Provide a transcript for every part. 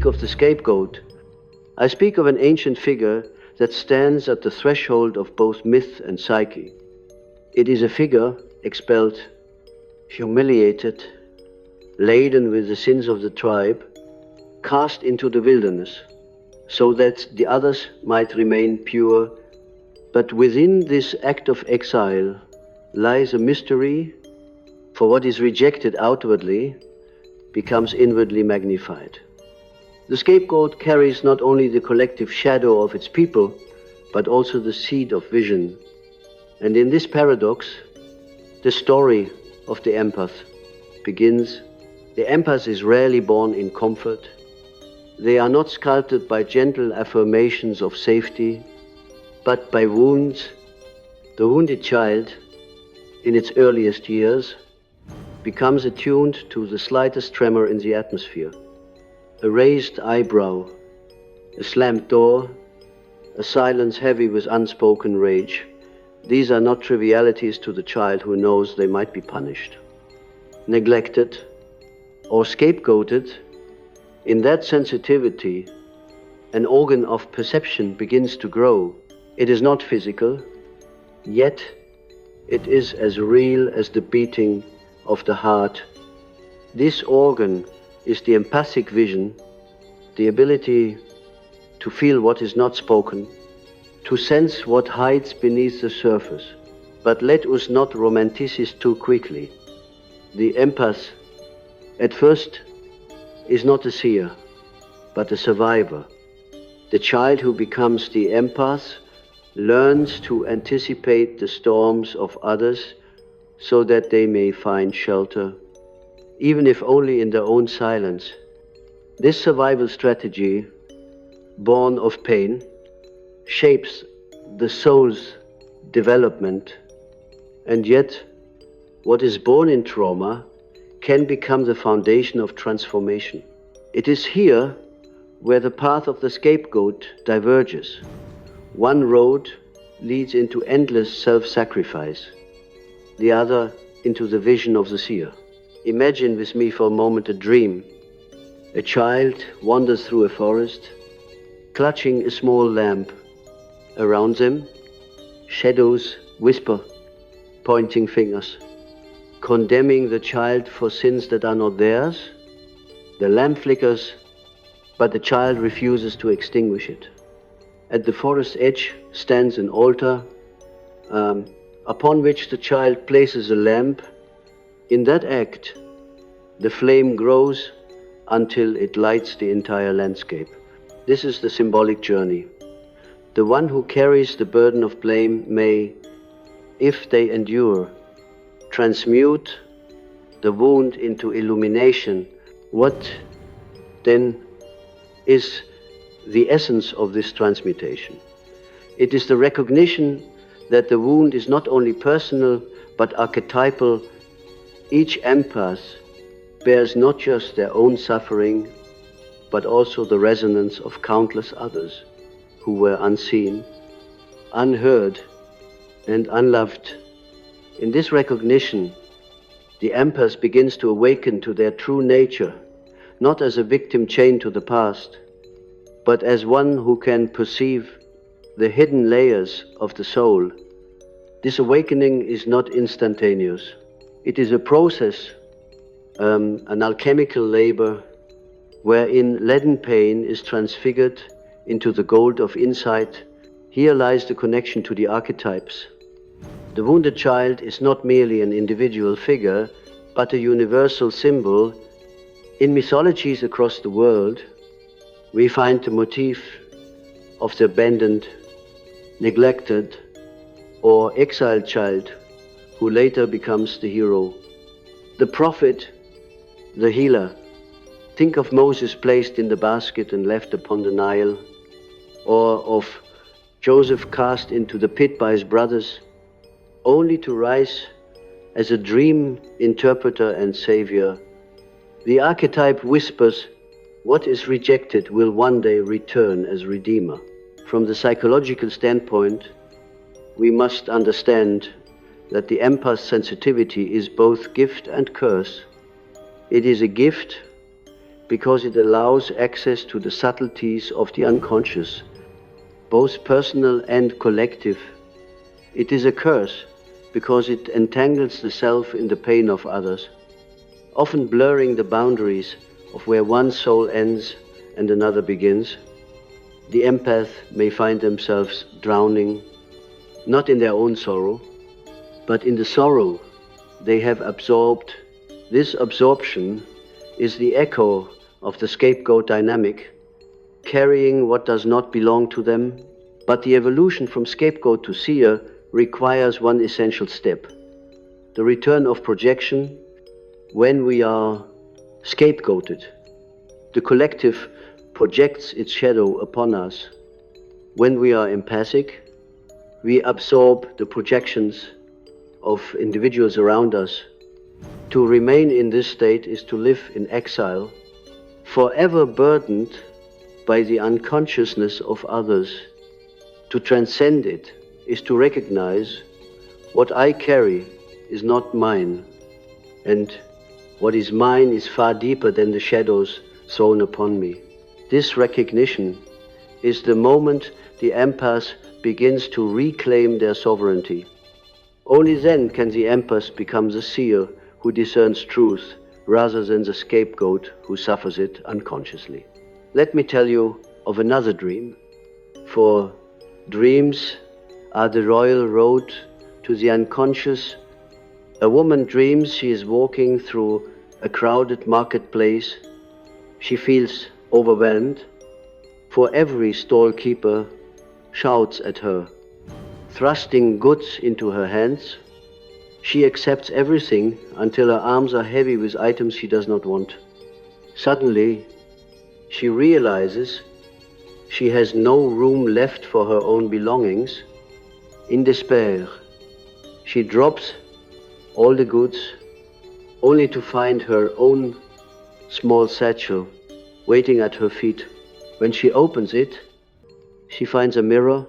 speak of the scapegoat, I speak of an ancient figure that stands at the threshold of both myth and psyche. It is a figure expelled, humiliated, laden with the sins of the tribe, cast into the wilderness, so that the others might remain pure. But within this act of exile lies a mystery, for what is rejected outwardly becomes inwardly magnified. The scapegoat carries not only the collective shadow of its people, but also the seed of vision. And in this paradox, the story of the empath begins. The empath is rarely born in comfort. They are not sculpted by gentle affirmations of safety, but by wounds. The wounded child, in its earliest years, becomes attuned to the slightest tremor in the atmosphere. A raised eyebrow, a slammed door, a silence heavy with unspoken rage. These are not trivialities to the child who knows they might be punished, neglected, or scapegoated. In that sensitivity, an organ of perception begins to grow. It is not physical, yet it is as real as the beating of the heart. This organ is the empathic vision, the ability to feel what is not spoken, to sense what hides beneath the surface. But let us not romanticize too quickly. The empath, at first, is not a seer, but a survivor. The child who becomes the empath learns to anticipate the storms of others so that they may find shelter, even if only in their own silence. This survival strategy, born of pain, shapes the soul's development, and yet what is born in trauma can become the foundation of transformation. It is here where the path of the scapegoat diverges. One road leads into endless self-sacrifice, the other into the vision of the seer. Imagine with me for a moment a dream. A child wanders through a forest, clutching a small lamp. Around them, shadows whisper, pointing fingers, condemning the child for sins that are not theirs. The lamp flickers, but the child refuses to extinguish it. At the forest edge stands an altar, upon which the child places a lamp. In that act, the flame grows until it lights the entire landscape. This is the symbolic journey. The one who carries the burden of blame may, if they endure, transmute the wound into illumination. What then is the essence of this transmutation? It is the recognition that the wound is not only personal but archetypal. Each empath bears not just their own suffering, but also the resonance of countless others who were unseen, unheard, and unloved. In this recognition, the empath begins to awaken to their true nature, not as a victim chained to the past, but as one who can perceive the hidden layers of the soul. This awakening is not instantaneous. It is a process, an alchemical labor, wherein leaden pain is transfigured into the gold of insight. Here lies the connection to the archetypes. The wounded child is not merely an individual figure, but a universal symbol. In mythologies across the world, we find the motif of the abandoned, neglected, or exiled child who later becomes the hero. The prophet, the healer. Think of Moses placed in the basket and left upon the Nile, or of Joseph cast into the pit by his brothers, only to rise as a dream interpreter and savior. The archetype whispers, what is rejected will one day return as redeemer. From the psychological standpoint, we must understand that the empath's sensitivity is both gift and curse. It is a gift because it allows access to the subtleties of the unconscious, both personal and collective. It is a curse because it entangles the self in the pain of others, often blurring the boundaries of where one soul ends and another begins. The empath may find themselves drowning, not in their own sorrow, but in the sorrow they have absorbed. This absorption is the echo of the scapegoat dynamic, carrying what does not belong to them. But the evolution from scapegoat to seer requires one essential step: the return of projection. When we are scapegoated, the collective projects its shadow upon us. When we are empathic, we absorb the projections of individuals around us. To remain in this state is to live in exile, forever burdened by the unconsciousness of others. To transcend it is to recognize what I carry is not mine, and what is mine is far deeper than the shadows thrown upon me. This recognition is the moment the empath begins to reclaim their sovereignty. Only then can the empath become the seer who discerns truth rather than the scapegoat who suffers it unconsciously. Let me tell you of another dream, for dreams are the royal road to the unconscious. A woman dreams she is walking through a crowded marketplace. She feels overwhelmed, for every stall-keeper shouts at her, thrusting goods into her hands. She accepts everything until her arms are heavy with items she does not want. Suddenly, she realizes she has no room left for her own belongings. In despair, she drops all the goods, only to find her own small satchel waiting at her feet. When she opens it, she finds a mirror.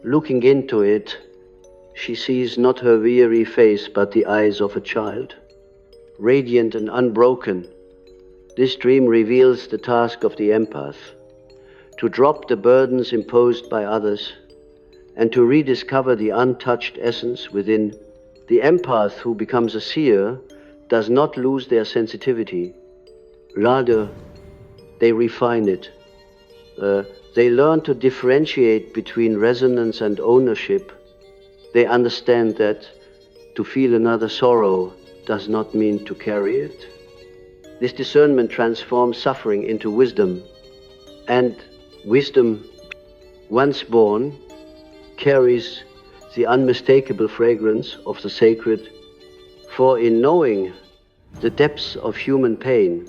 Looking into it, she sees not her weary face, but the eyes of a child, radiant and unbroken. This dream reveals the task of the empath: to drop the burdens imposed by others and to rediscover the untouched essence within. The empath who becomes a seer does not lose their sensitivity. Rather, they refine it. They learn to differentiate between resonance and ownership. They understand that to feel another sorrow does not mean to carry it. This discernment transforms suffering into wisdom, and wisdom, once born, carries the unmistakable fragrance of the sacred. For in knowing the depths of human pain,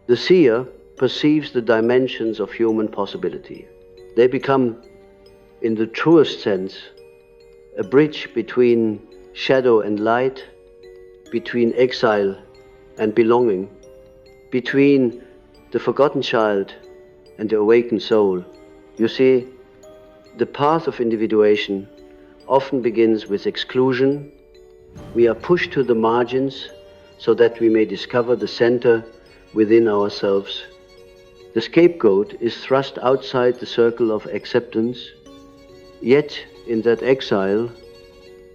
the seer perceives the dimensions of human possibility. They become, in the truest sense, a bridge between shadow and light, between exile and belonging, between the forgotten child and the awakened soul. You see, the path of individuation often begins with exclusion. We are pushed to the margins so that we may discover the center within ourselves. The scapegoat is thrust outside the circle of acceptance, yet in that exile,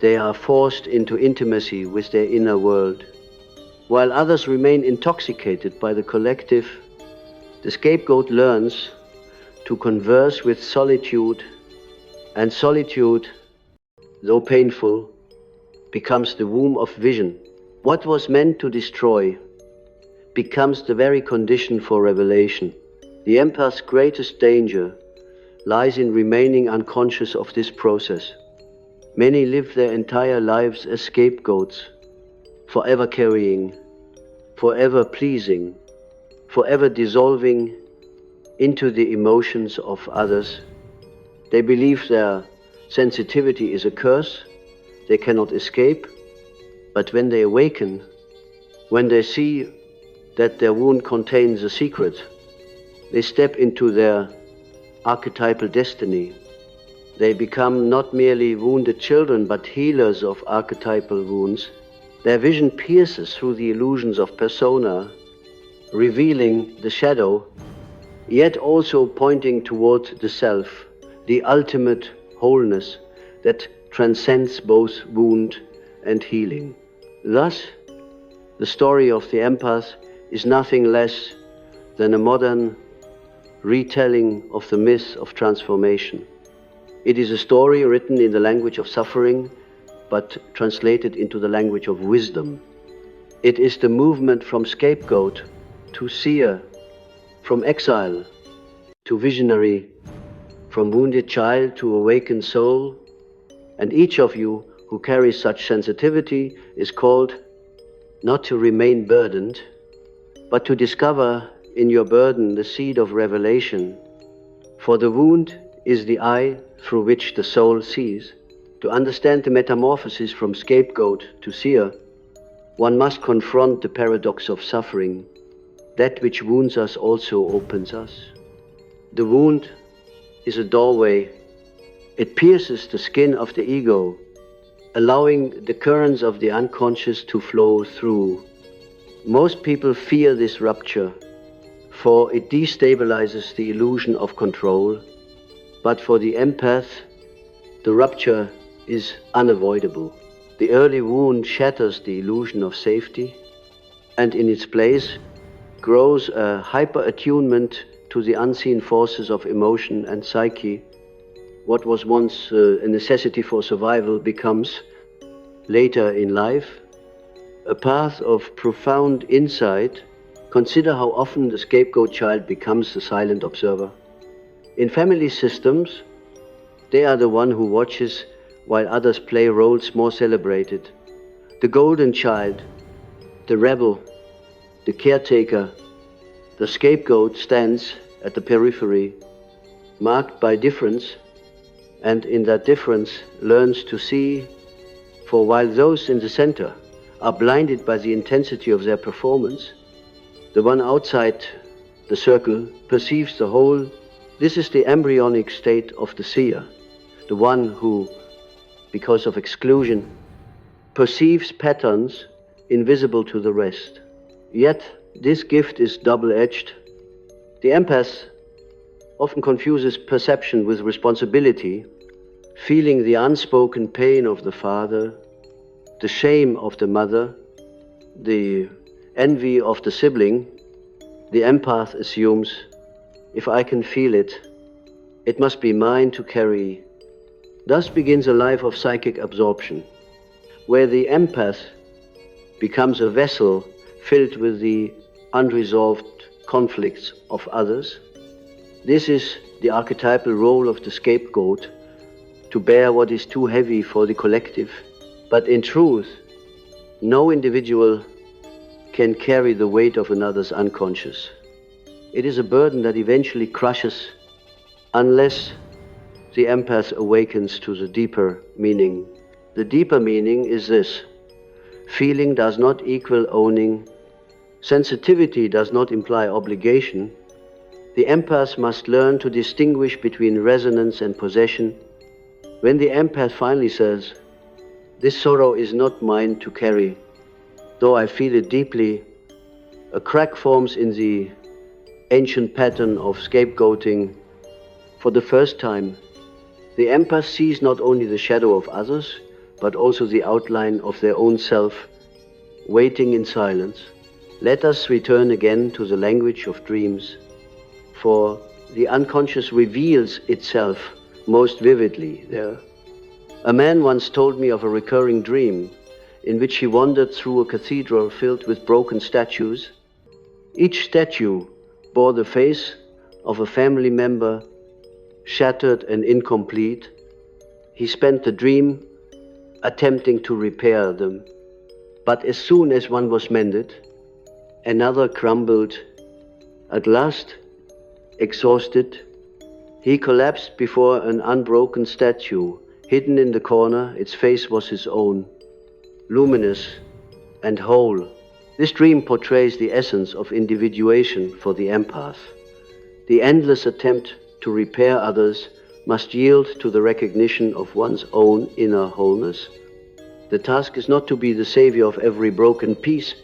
they are forced into intimacy with their inner world. While others remain intoxicated by the collective, the scapegoat learns to converse with solitude, and solitude, though painful, becomes the womb of vision. What was meant to destroy becomes the very condition for revelation. The empath's greatest danger lies in remaining unconscious of this process. Many live their entire lives as scapegoats, forever carrying, forever pleasing, forever dissolving into the emotions of others. They believe their sensitivity is a curse, they cannot escape, but when they awaken, when they see that their wound contains a secret, they step into their archetypal destiny. They become not merely wounded children, but healers of archetypal wounds. Their vision pierces through the illusions of persona, revealing the shadow, yet also pointing toward the self, the ultimate wholeness that transcends both wound and healing. Thus, the story of the empath is nothing less than a modern retelling of the myth of transformation. It is a story written in the language of suffering, but translated into the language of wisdom. It is the movement from scapegoat to seer, from exile to visionary, from wounded child to awakened soul. And each of you who carries such sensitivity is called not to remain burdened, but to discover in your burden the seed of revelation. For the wound is the eye through which the soul sees. To understand the metamorphosis from scapegoat to seer, one must confront the paradox of suffering. That which wounds us also opens us. The wound is a doorway. It pierces the skin of the ego, allowing the currents of the unconscious to flow through. Most people fear this rupture, for it destabilizes the illusion of control. But for the empath, the rupture is unavoidable. The early wound shatters the illusion of safety, and in its place grows a hyper-attunement to the unseen forces of emotion and psyche. What was once a necessity for survival becomes, later in life, a path of profound insight. Consider how often the scapegoat child becomes the silent observer. In family systems, they are the one who watches while others play roles more celebrated. The golden child, the rebel, the caretaker, the scapegoat stands at the periphery, marked by difference, and in that difference learns to see, for while those in the center are blinded by the intensity of their performance, the one outside the circle perceives the whole. This is the embryonic state of the seer, the one who, because of exclusion, perceives patterns invisible to the rest. Yet, this gift is double-edged. The empath often confuses perception with responsibility, feeling the unspoken pain of the father, the shame of the mother, the envy of the sibling. The empath assumes, if I can feel it, it must be mine to carry. Thus begins a life of psychic absorption, where the empath becomes a vessel filled with the unresolved conflicts of others. This is the archetypal role of the scapegoat, to bear what is too heavy for the collective. But in truth, no individual can carry the weight of another's unconscious. It is a burden that eventually crushes unless the empath awakens to the deeper meaning. The deeper meaning is this: feeling does not equal owning. Sensitivity does not imply obligation. The empath must learn to distinguish between resonance and possession. When the empath finally says, "This sorrow is not mine to carry, though I feel it deeply," a crack forms in the ancient pattern of scapegoating. For the first time, the empath sees not only the shadow of others, but also the outline of their own self, waiting in silence. Let us return again to the language of dreams, for the unconscious reveals itself most vividly there. A man once told me of a recurring dream in which he wandered through a cathedral filled with broken statues. Each statue bore the face of a family member, shattered and incomplete. He spent the dream attempting to repair them. But as soon as one was mended, another crumbled. At last, exhausted, he collapsed before an unbroken statue. Hidden in the corner, its face was his own, luminous and whole. This dream portrays the essence of individuation for the empath. The endless attempt to repair others must yield to the recognition of one's own inner wholeness. The task is not to be the savior of every broken piece,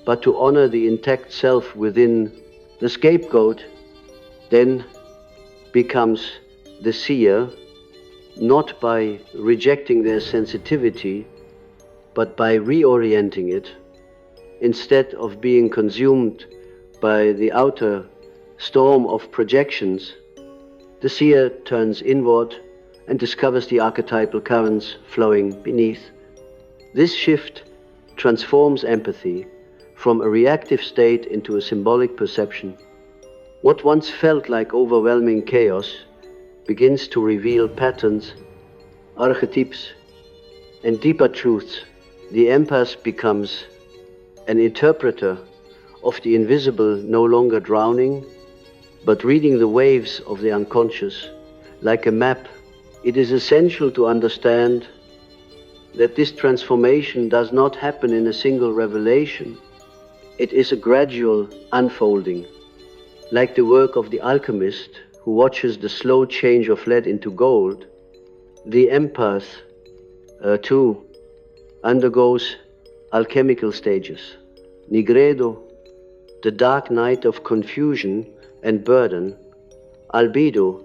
but to honor the intact self within. The scapegoat then becomes the seer, not by rejecting their sensitivity, but by reorienting it. Instead of being consumed by the outer storm of projections, the seer turns inward and discovers the archetypal currents flowing beneath. This shift transforms empathy from a reactive state into a symbolic perception. What once felt like overwhelming chaos begins to reveal patterns, archetypes, and deeper truths. The empath becomes an interpreter of the invisible, no longer drowning, but reading the waves of the unconscious like a map. It is essential to understand that this transformation does not happen in a single revelation. It is a gradual unfolding, like the work of the alchemist who watches the slow change of lead into gold. The empath, too, undergoes alchemical stages. Nigredo, the dark night of confusion and burden. Albedo,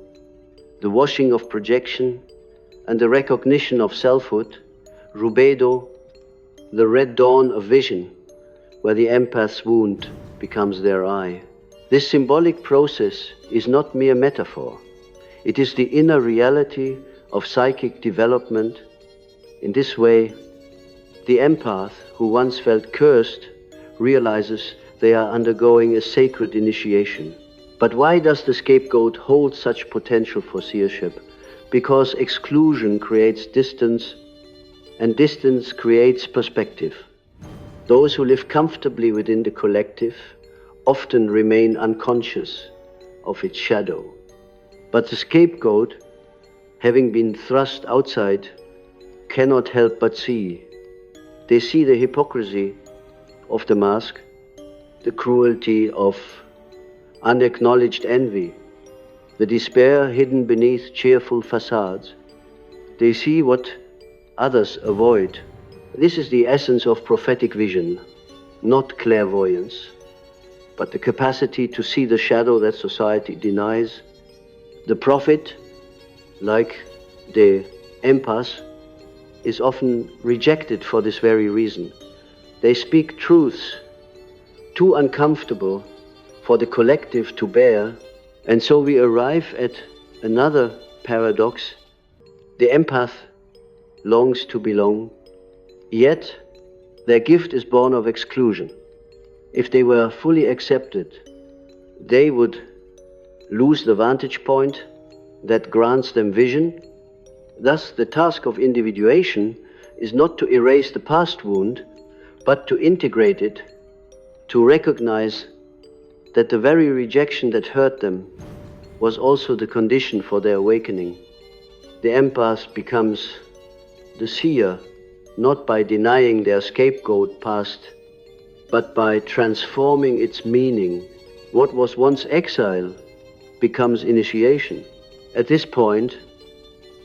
the washing of projection and the recognition of selfhood. Rubedo, the red dawn of vision, where the empath's wound becomes their eye. This symbolic process is not mere metaphor. It is the inner reality of psychic development. In this way, the empath, who once felt cursed, realizes they are undergoing a sacred initiation. But why does the scapegoat hold such potential for seership? Because exclusion creates distance, and distance creates perspective. Those who live comfortably within the collective often remain unconscious of its shadow. But the scapegoat, having been thrust outside, cannot help but see. They see the hypocrisy of the mask, the cruelty of unacknowledged envy, the despair hidden beneath cheerful facades. They see what others avoid. This is the essence of prophetic vision, not clairvoyance, but the capacity to see the shadow that society denies. The prophet, like the empath, is often rejected for this very reason. They speak truths too uncomfortable for the collective to bear, and so we arrive at another paradox. The empath longs to belong, yet their gift is born of exclusion. If they were fully accepted, they would lose the vantage point that grants them vision. Thus, the task of individuation is not to erase the past wound, but to integrate it, to recognize that the very rejection that hurt them was also the condition for their awakening. The empath becomes the seer, not by denying their scapegoat past, but by transforming its meaning. What was once exile becomes initiation. At this point,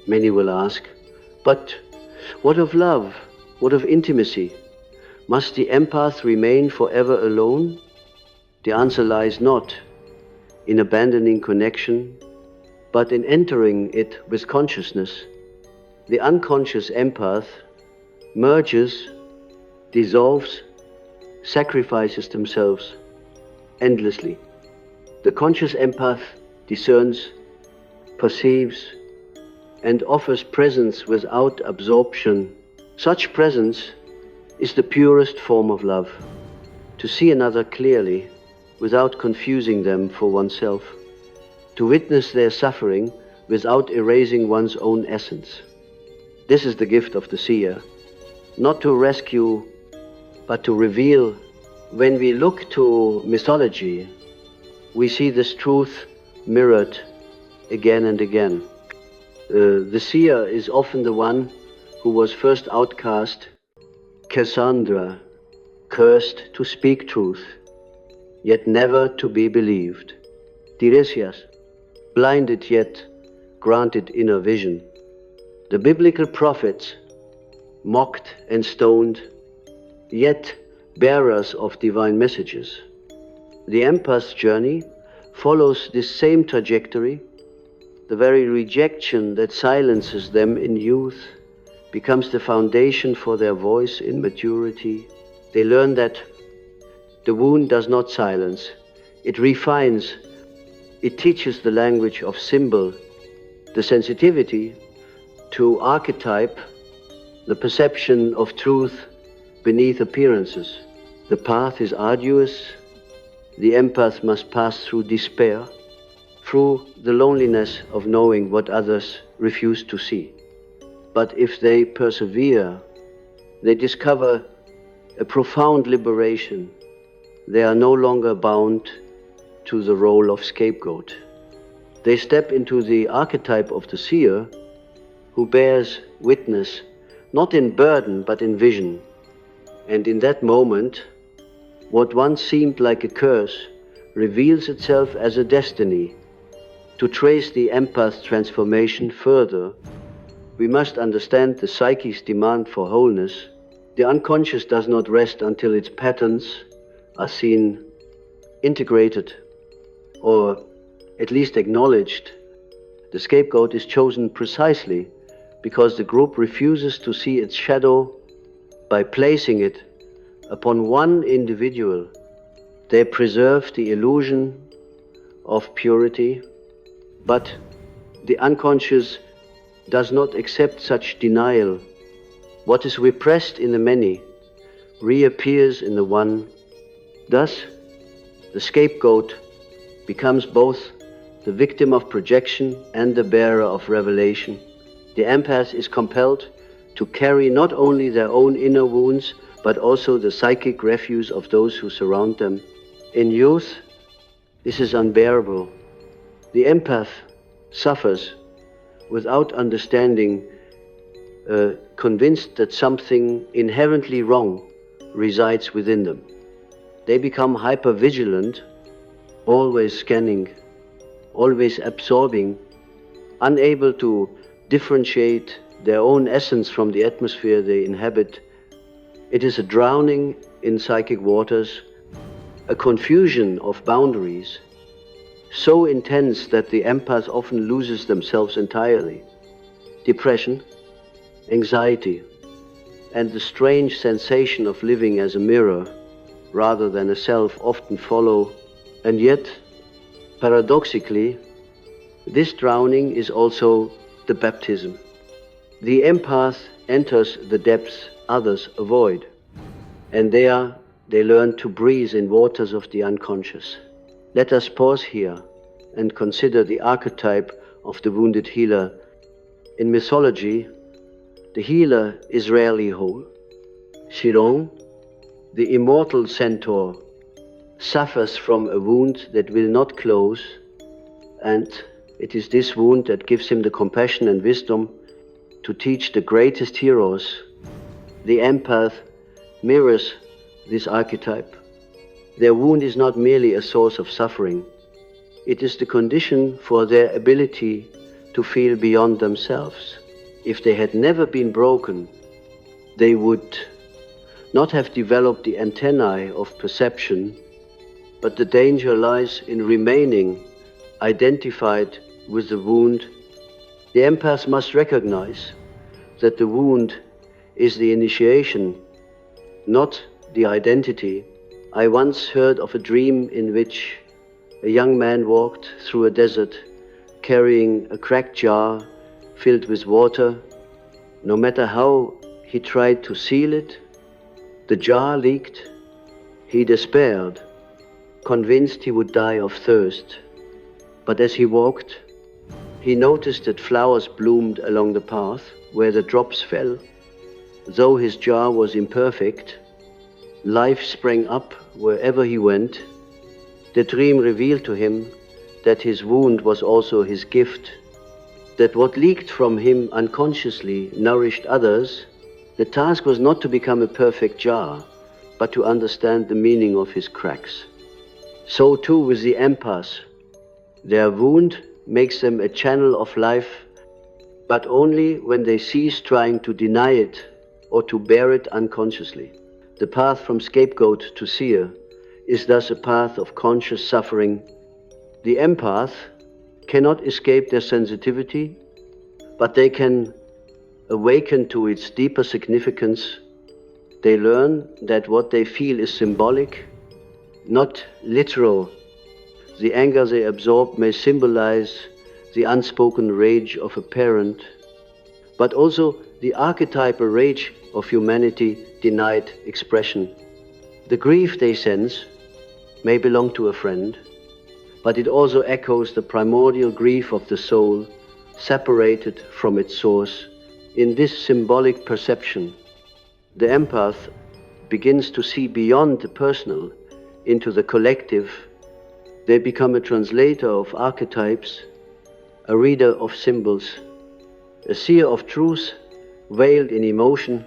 many will ask, but what of love? What of intimacy? Must the empath remain forever alone? The answer lies not in abandoning connection, but in entering it with consciousness. The unconscious empath merges, dissolves, sacrifices themselves endlessly. The conscious empath discerns, perceives, and offers presence without absorption. Such presence is the purest form of love, to see another clearly without confusing them for oneself, to witness their suffering without erasing one's own essence. This is the gift of the seer, not to rescue, but to reveal. When we look to mythology, we see this truth mirrored again and again. The seer is often the one who was first outcast, Cassandra, cursed to speak truth, yet never to be believed. Tiresias, blinded yet granted inner vision. The biblical prophets, mocked and stoned, yet bearers of divine messages. The empath's journey follows this same trajectory. The very rejection that silences them in youth becomes the foundation for their voice in maturity. They learn that the wound does not silence, it refines, it teaches the language of symbol, the sensitivity to archetype, the perception of truth beneath appearances. The path is arduous. The empath must pass through despair, through the loneliness of knowing what others refuse to see. But if they persevere, they discover a profound liberation. They are no longer bound to the role of scapegoat. They step into the archetype of the seer, who bears witness not in burden but in vision. And in that moment, what once seemed like a curse reveals itself as a destiny. To trace the empath's transformation further, we must understand the psyche's demand for wholeness. The unconscious does not rest until its patterns are seen integrated, or at least acknowledged. The scapegoat is chosen precisely because the group refuses to see its shadow. By placing it upon one individual, they preserve the illusion of purity, but the unconscious does not accept such denial. What is repressed in the many reappears in the one. Thus, the scapegoat becomes both the victim of projection and the bearer of revelation. The empath is compelled to carry not only their own inner wounds, but also the psychic refuse of those who surround them. In youth, this is unbearable. The empath suffers without understanding, convinced that something inherently wrong resides within them. They become hypervigilant, always scanning, always absorbing, unable to differentiate their own essence from the atmosphere they inhabit. It is a drowning in psychic waters, a confusion of boundaries, so intense that the empath often loses themselves entirely. Depression, anxiety, and the strange sensation of living as a mirror rather than a self often follow. And yet, paradoxically, this drowning is also the baptism. The empath enters the depths others avoid, and there they learn to breathe in waters of the unconscious. Let us pause here and consider the archetype of the wounded healer. In mythology, the healer is rarely whole. Jung, the immortal centaur, suffers from a wound that will not close, and it is this wound that gives him the compassion and wisdom to teach the greatest heroes. The empath mirrors this archetype. Their wound is not merely a source of suffering. It is the condition for their ability to feel beyond themselves. If they had never been broken, they would not have developed the antennae of perception, but the danger lies in remaining identified with the wound. The empath must recognize that the wound is the initiation, not the identity. I once heard of a dream in which a young man walked through a desert carrying a cracked jar filled with water. No matter how he tried to seal it, the jar leaked. He despaired, convinced he would die of thirst. But as he walked, he noticed that flowers bloomed along the path where the drops fell. Though his jar was imperfect, life sprang up wherever he went. The dream revealed to him that his wound was also his gift, that what leaked from him unconsciously nourished others. The task was not to become a perfect jar, but to understand the meaning of his cracks. So too with the empaths. Their wound makes them a channel of life, but only when they cease trying to deny it or to bear it unconsciously. The path from scapegoat to seer is thus a path of conscious suffering. The empath cannot escape their sensitivity, but they can awaken to its deeper significance. They learn that what they feel is symbolic, not literal. The anger they absorb may symbolize the unspoken rage of a parent, but also the archetypal rage of humanity denied expression. The grief they sense may belong to a friend, but it also echoes the primordial grief of the soul, separated from its source. In this symbolic perception, the empath begins to see beyond the personal into the collective. They become a translator of archetypes, a reader of symbols, a seer of truth veiled in emotion,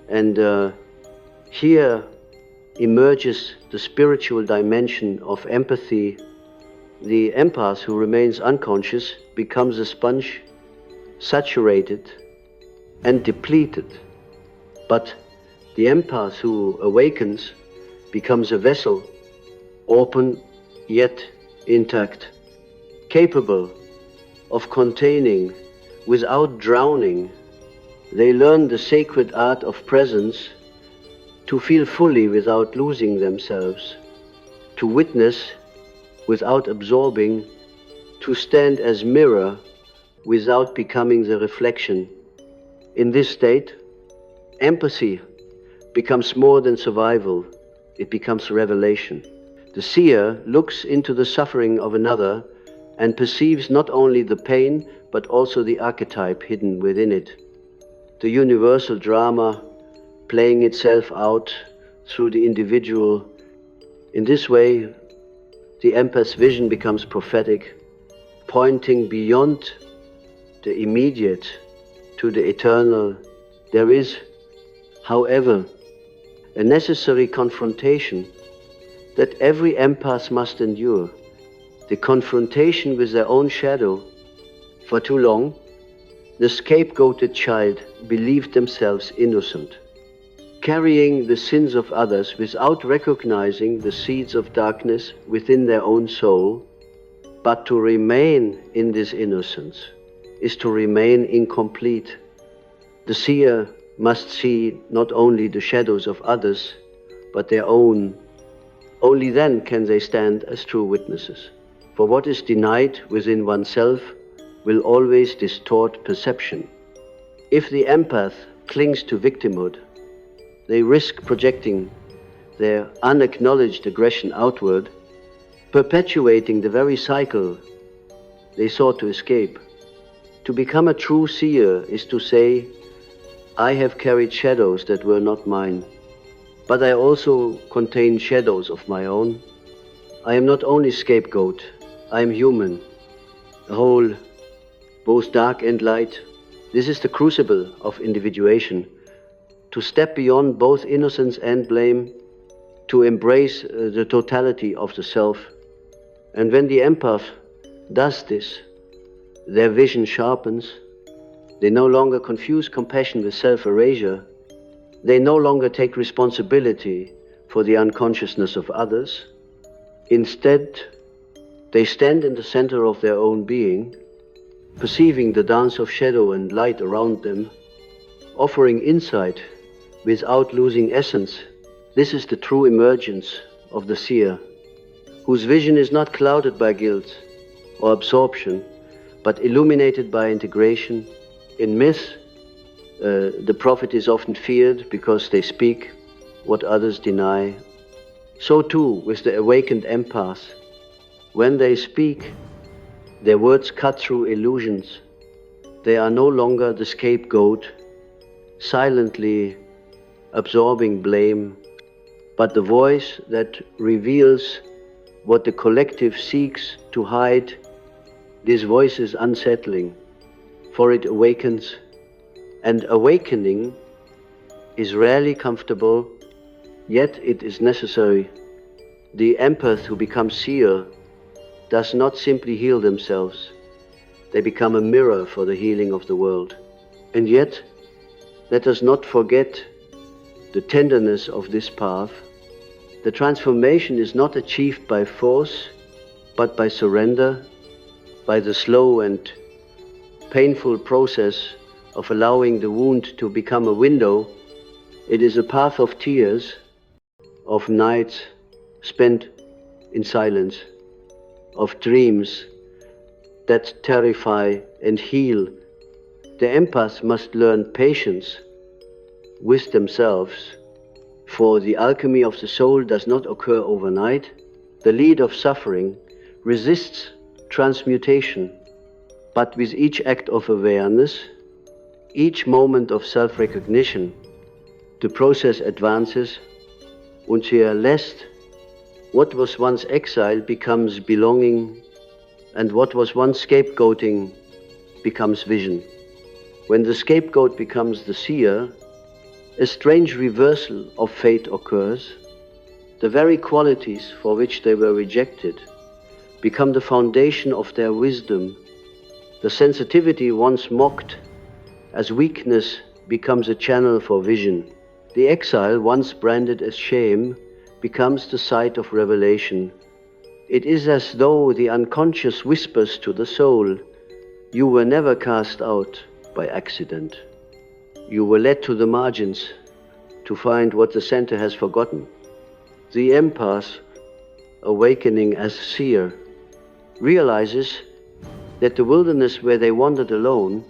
and here emerges the spiritual dimension of empathy. The empath who remains unconscious becomes a sponge, saturated and depleted, but the empath who awakens becomes a vessel, open yet intact, capable of containing without drowning. They learn the sacred art of presence, to feel fully without losing themselves, to witness without absorbing, to stand as mirror without becoming the reflection. In this state, empathy becomes more than survival, it becomes revelation. The seer looks into the suffering of another and perceives not only the pain, but also the archetype hidden within it. The universal drama playing itself out through the individual. In this way, the empath's vision becomes prophetic, pointing beyond the immediate to the eternal. There is, however, a necessary confrontation that every empath must endure, the confrontation with their own shadow. For too long, the scapegoated child believed themselves innocent, carrying the sins of others without recognizing the seeds of darkness within their own soul. But to remain in this innocence is to remain incomplete. The seer must see not only the shadows of others, but their own. Only then can they stand as true witnesses. For what is denied within oneself will always distort perception. If the empath clings to victimhood, they risk projecting their unacknowledged aggression outward, perpetuating the very cycle they sought to escape. To become a true seer is to say, I have carried shadows that were not mine, but I also contain shadows of my own. I am not only scapegoat, I am human, a whole, both dark and light. This is the crucible of individuation, to step beyond both innocence and blame, to embrace the totality of the self. And when the empath does this, their vision sharpens. They no longer confuse compassion with self-erasure. They no longer take responsibility for the unconsciousness of others. Instead, they stand in the center of their own being, perceiving the dance of shadow and light around them, offering insight without losing essence. This is the true emergence of the seer, whose vision is not clouded by guilt or absorption, but illuminated by integration. In myth, the prophet is often feared because they speak what others deny. So too with the awakened empath. When they speak, their words cut through illusions. They are no longer the scapegoat, silently absorbing blame, but the voice that reveals what the collective seeks to hide. This voice is unsettling, for it awakens, and awakening is rarely comfortable, yet it is necessary. The empath who becomes seer does not simply heal themselves, they become a mirror for the healing of the world. And yet, let us not forget the tenderness of this path, the transformation is not achieved by force, but by surrender, by the slow and painful process of allowing the wound to become a window. It is a path of tears, of nights spent in silence, of dreams that terrify and heal. The empaths must learn patience with themselves, for the alchemy of the soul does not occur overnight. The lead of suffering resists transmutation, but with each act of awareness, each moment of self-recognition, the process advances, until lest what was once exile becomes belonging, and what was once scapegoating becomes vision. When the scapegoat becomes the seer, a strange reversal of fate occurs. The very qualities for which they were rejected become the foundation of their wisdom. The sensitivity once mocked as weakness becomes a channel for vision. The exile once branded as shame becomes the site of revelation. It is as though the unconscious whispers to the soul, "You were never cast out by accident. You were led to the margins to find what the center has forgotten." The empath, awakening as seer, realizes that the wilderness where they wandered alone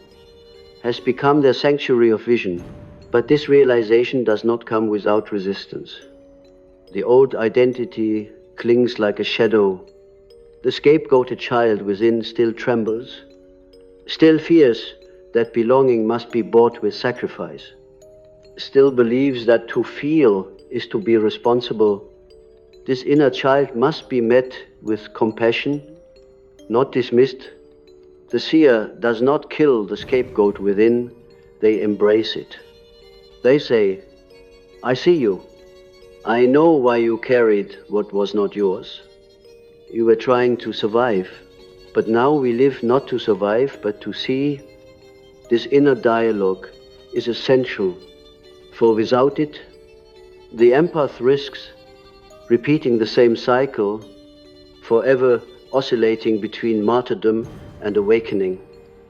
has become their sanctuary of vision. But this realization does not come without resistance. The old identity clings like a shadow. The scapegoated child within still trembles, still fears that belonging must be bought with sacrifice, still believes that to feel is to be responsible. This inner child must be met with compassion, not dismissed. The seer does not kill the scapegoat within, they embrace it. They say, "I see you. I know why you carried what was not yours. You were trying to survive, but now we live not to survive, but to see." This inner dialogue is essential, for without it, the empath risks repeating the same cycle, forever oscillating between martyrdom and awakening.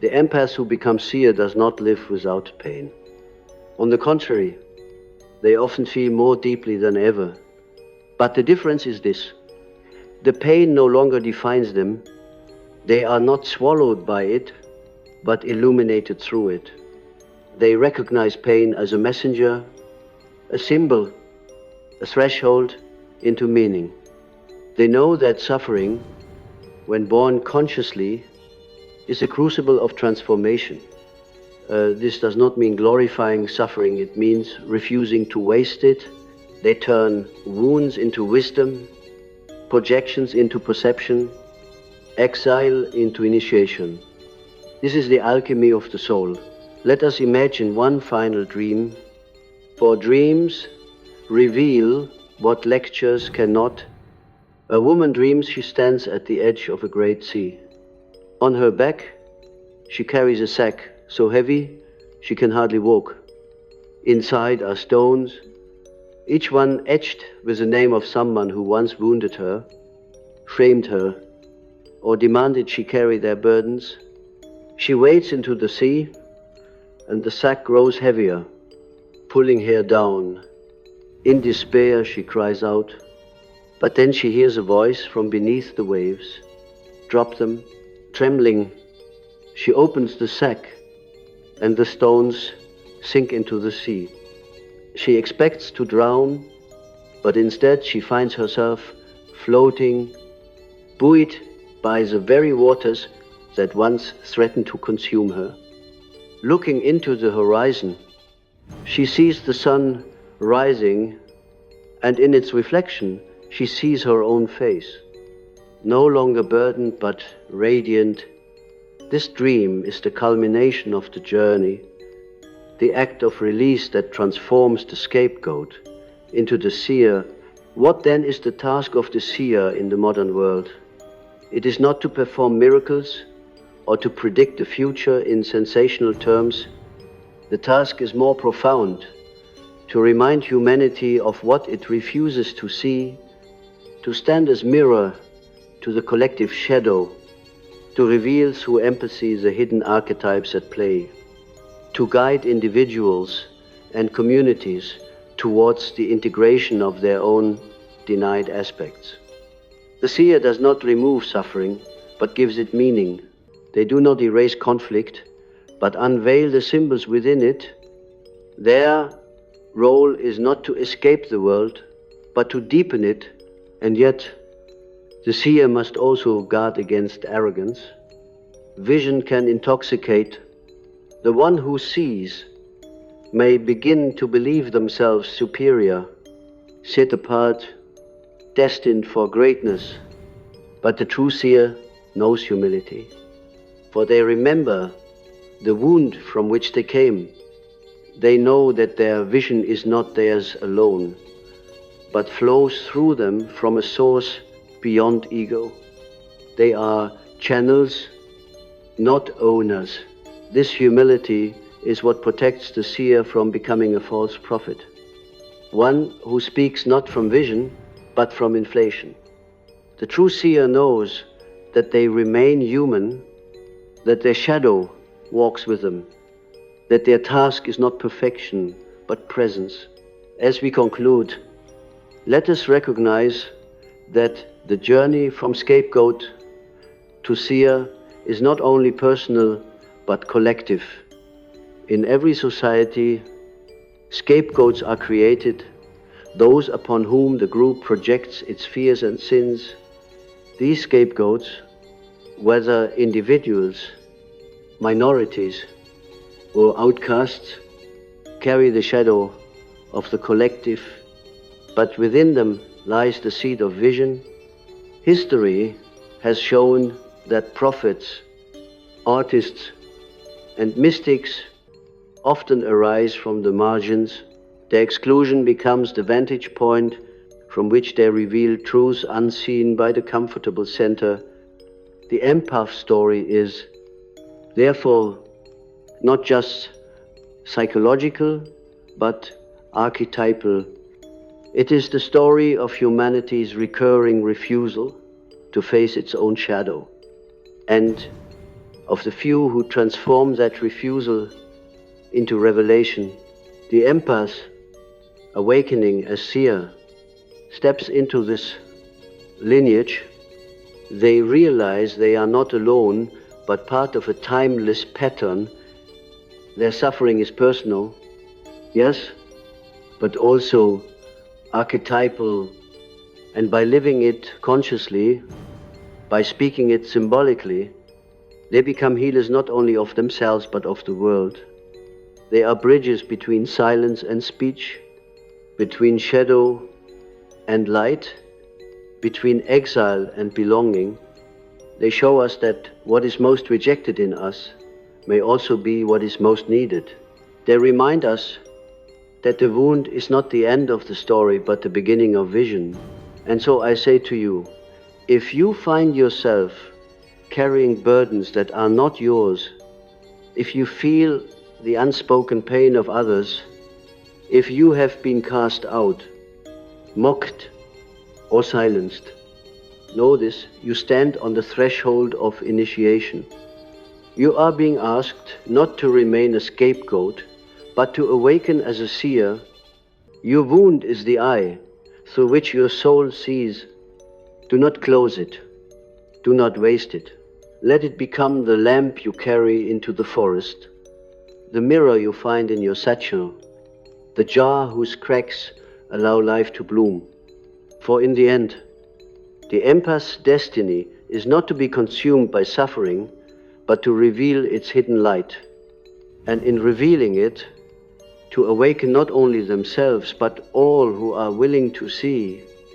The empath who becomes seer does not live without pain. On the contrary, they often feel more deeply than ever. But the difference is this: the pain no longer defines them. They are not swallowed by it, but illuminated through it. They recognize pain as a messenger, a symbol, a threshold into meaning. They know that suffering, when born consciously, is a crucible of transformation. This does not mean glorifying suffering, it means refusing to waste it. They turn wounds into wisdom, projections into perception, exile into initiation. This is the alchemy of the soul. Let us imagine one final dream, for dreams reveal what lectures cannot. A woman dreams she stands at the edge of a great sea. On her back, she carries a sack so heavy she can hardly walk. Inside are stones, each one etched with the name of someone who once wounded her, framed her, or demanded she carry their burdens. She wades into the sea, and the sack grows heavier, pulling her down. In despair, she cries out, but then she hears a voice from beneath the waves. Drop them. Trembling, she opens the sack, and the stones sink into the sea. She expects to drown, but instead she finds herself floating, buoyed by the very waters that once threatened to consume her. Looking into the horizon, she sees the sun rising, and in its reflection, she sees her own face. No longer burdened, but radiant. This dream is the culmination of the journey, the act of release that transforms the scapegoat into the seer. What then is the task of the seer in the modern world? It is not to perform miracles or to predict the future in sensational terms. The task is more profound. to remind humanity of what it refuses to see, to stand as mirror to the collective shadow, to reveal through empathy the hidden archetypes at play, to guide individuals and communities towards the integration of their own denied aspects. The seer does not remove suffering, but gives it meaning. They do not erase conflict, but unveil the symbols within it. Their role is not to escape the world, but to deepen it, and yet the seer must also guard against arrogance. Vision can intoxicate. The one who sees may begin to believe themselves superior, set apart, destined for greatness, but the true seer knows humility, for they remember the wound from which they came. They know that their vision is not theirs alone, but flows through them from a source beyond ego. They are channels, not owners. This humility is what protects the seer from becoming a false prophet, one who speaks not from vision, but from inflation. The true seer knows that they remain human, that their shadow walks with them, that their task is not perfection, but presence. As we conclude, let us recognize that the journey from scapegoat to seer is not only personal, but collective. In every society, scapegoats are created, those upon whom the group projects its fears and sins. These scapegoats, whether individuals, minorities, or outcasts, carry the shadow of the collective, but within them lies the seed of vision. History has shown that prophets, artists, and mystics often arise from the margins. Their exclusion becomes the vantage point from which they reveal truths unseen by the comfortable center. The empath story is, therefore, not just psychological, but archetypal. It is the story of humanity's recurring refusal to face its own shadow, and of the few who transform that refusal into revelation. The empath, awakening as seer, steps into this lineage. They realize they are not alone, but part of a timeless pattern. Their suffering is personal, yes, but also archetypal, and by living it consciously, by speaking it symbolically, they become healers not only of themselves but of the world. They are bridges between silence and speech, between shadow and light, between exile and belonging. They show us that what is most rejected in us may also be what is most needed. They remind us that the wound is not the end of the story, but the beginning of vision. And so I say to you, if you find yourself carrying burdens that are not yours, if you feel the unspoken pain of others, if you have been cast out, mocked, or silenced, know this, you stand on the threshold of initiation. You are being asked not to remain a scapegoat, but to awaken as a seer. Your wound is the eye through which your soul sees. Do not close it. Do not waste it. Let it become the lamp you carry into the forest, the mirror you find in your satchel, the jar whose cracks allow life to bloom. For in the end, the empath's destiny is not to be consumed by suffering, but to reveal its hidden light. And in revealing it, to awaken not only themselves, but all who are willing to see